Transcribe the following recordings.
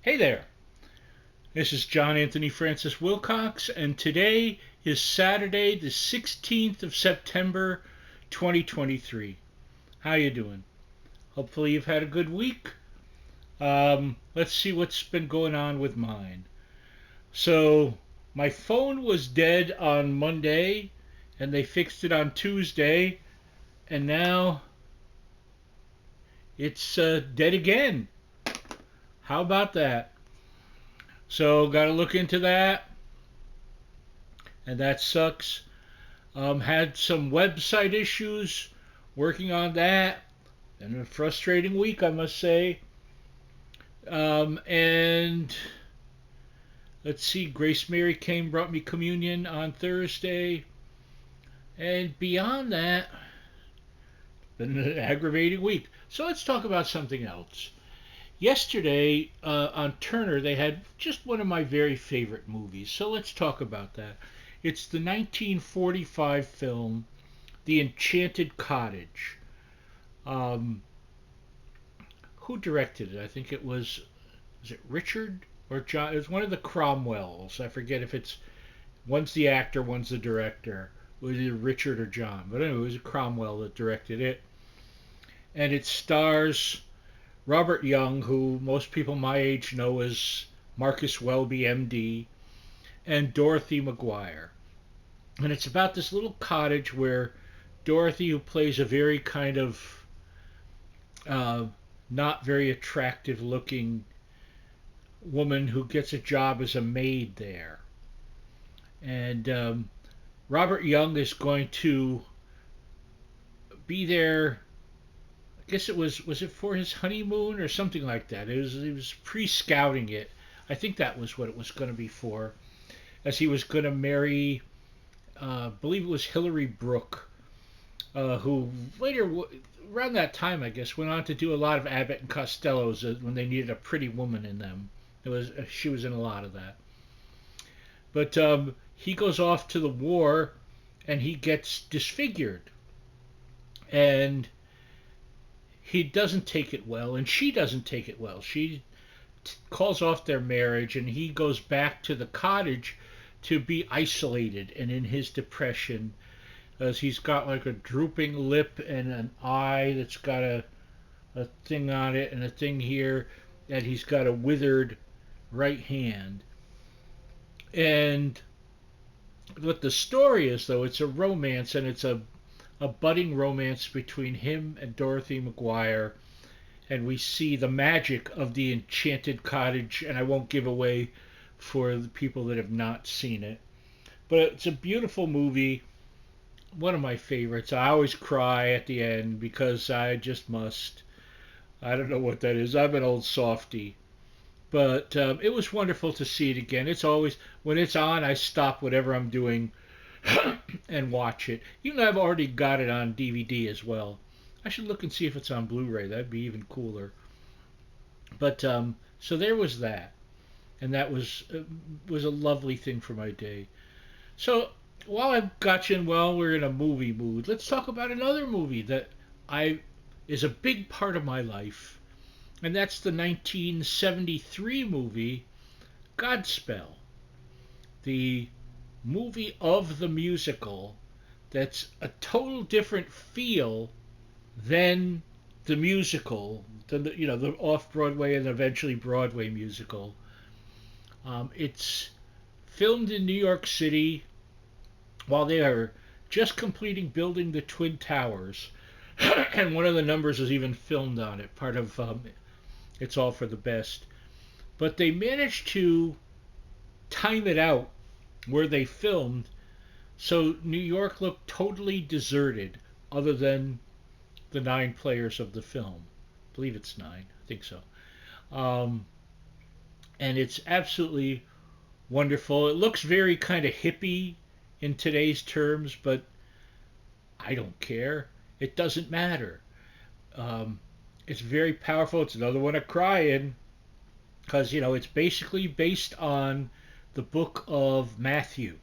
Hey there, this is John Anthony Francis Wilcox, and today is Saturday, the 16th of September, 2023. How you doing? Hopefully you've had a good week. Let's see what's been going on with mine. So, my phone was dead on Monday, and they fixed it on Tuesday, and now it's dead again. How about that? So, got to look into that, and that sucks. Had some website issues, working on that, and a frustrating week, I must say. And let's see, Grace Mary came, brought me communion on Thursday, and beyond that, been an aggravating week. So let's talk about something else. Yesterday on Turner, they had just one of my very favorite movies. So let's talk about that. It's the 1945 film The Enchanted Cottage. Um, who directed it? I think it was it Richard or John? It was one of the Cromwells. I forget if it's one's the actor, one's the director. It was either Richard or John, but anyway, it was Cromwell that directed it, and it stars Robert Young, who most people my age know as Marcus Welby, M.D., and Dorothy McGuire. And it's about this little cottage where Dorothy, who plays a very kind of uh, not very attractive looking woman who gets a job as a maid there. And Robert Young is going to be there. I guess was it for his honeymoon or something like that. He was pre-scouting it. I think that was what it was going to be for, as he was going to marry, I believe it was Hilary Brooke, who later, around that time, I guess, went on to do a lot of Abbott and Costello's when they needed a pretty woman in them. She was in a lot of that. But he goes off to the war, and he gets disfigured, and he doesn't take it well, and she doesn't take it well. She calls off their marriage, and he goes back to the cottage to be isolated and in his depression, as he's got like a drooping lip and an eye that's got a thing on it and a thing here, and he's got a withered right hand. And what the story is, though, it's a romance, and it's a budding romance between him and Dorothy McGuire. And we see the magic of the Enchanted Cottage, and I won't give away for the people that have not seen it. But it's a beautiful movie, one of my favorites. I always cry at the end because I just must. I don't know what that is. I'm an old softy. But it was wonderful to see it again. It's always, when it's on, I stop whatever I'm doing and watch it. Even though I've already got it on DVD as well. I should look and see if it's on Blu-ray. That'd be even cooler. But so there was that, and that was a lovely thing for my day. So while I've got you, and while we're in a movie mood, let's talk about another movie that I is a big part of my life, and that's the 1973 movie Godspell, the movie of the musical that's a total different feel than the musical, the off Broadway and eventually Broadway musical. It's filmed in New York City while they are just completing building the Twin Towers, and one of the numbers is even filmed on it, part of It's All for the Best. But they managed to time it out where they filmed, so New York looked totally deserted, other than the 9 players of the film. I believe it's 9. I think so. Um, and it's absolutely wonderful. It looks very kind of hippie in today's terms, but I don't care. It doesn't matter. Um, it's very powerful. It's another one to cry in because it's basically based on the book of Matthew,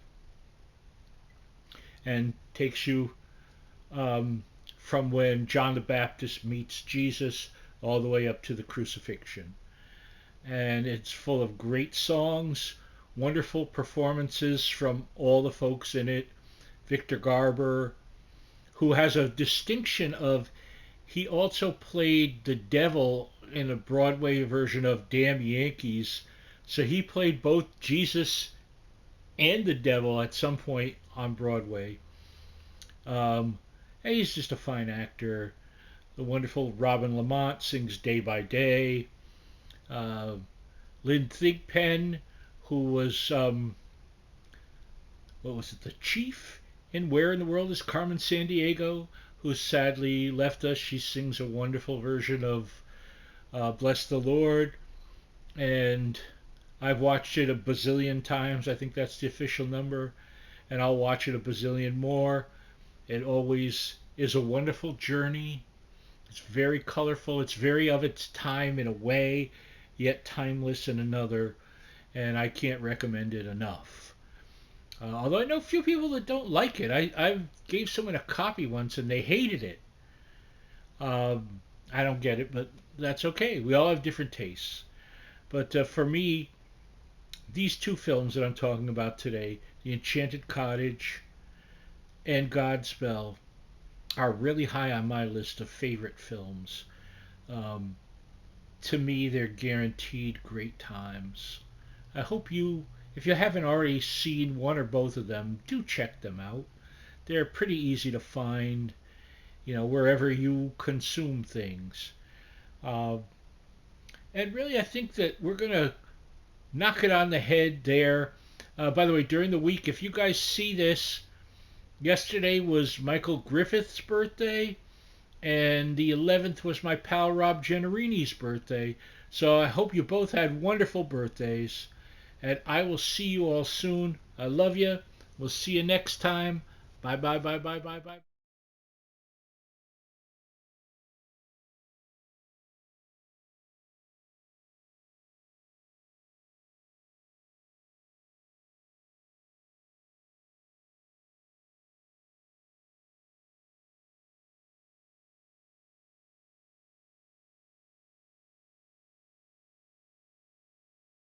and takes you from when John the Baptist meets Jesus all the way up to the crucifixion. and it's full of great songs, wonderful performances from all the folks in it. Victor Garber, who has a distinction of he also played the devil in a Broadway version of Damn Yankees. So he played both Jesus and the devil at some point on Broadway. Um, and he's just a fine actor. The wonderful Robin Lamont sings Day by Day. Uh, Lynn Thigpen, who was, what was it, the chief in Where in the World is Carmen Sandiego, who sadly left us. She sings a wonderful version of Bless the Lord. And I've watched it a bazillion times. I think that's the official number. And I'll watch it a bazillion more. It always is a wonderful journey. It's very colorful. It's very of its time in a way, yet timeless in another. And I can't recommend it enough. Although I know a few people that don't like it. I gave someone a copy once and they hated it. Um, I don't get it, but that's okay. We all have different tastes. But for me, these two films that I'm talking about today, The Enchanted Cottage and Godspell, are really high on my list of favorite films. Um, to me, they're guaranteed great times. I hope you, if you haven't already seen one or both of them, do check them out. They're pretty easy to find, wherever you consume things. Uh, and really, I think that we're going to knock it on the head there. By the way, during the week, if you guys see this, yesterday was Michael Griffith's birthday, and the 11th was my pal Rob Generini's birthday. So I hope you both had wonderful birthdays, and I will see you all soon. I love you. We'll see you next time. Bye, bye, bye, bye, bye, bye.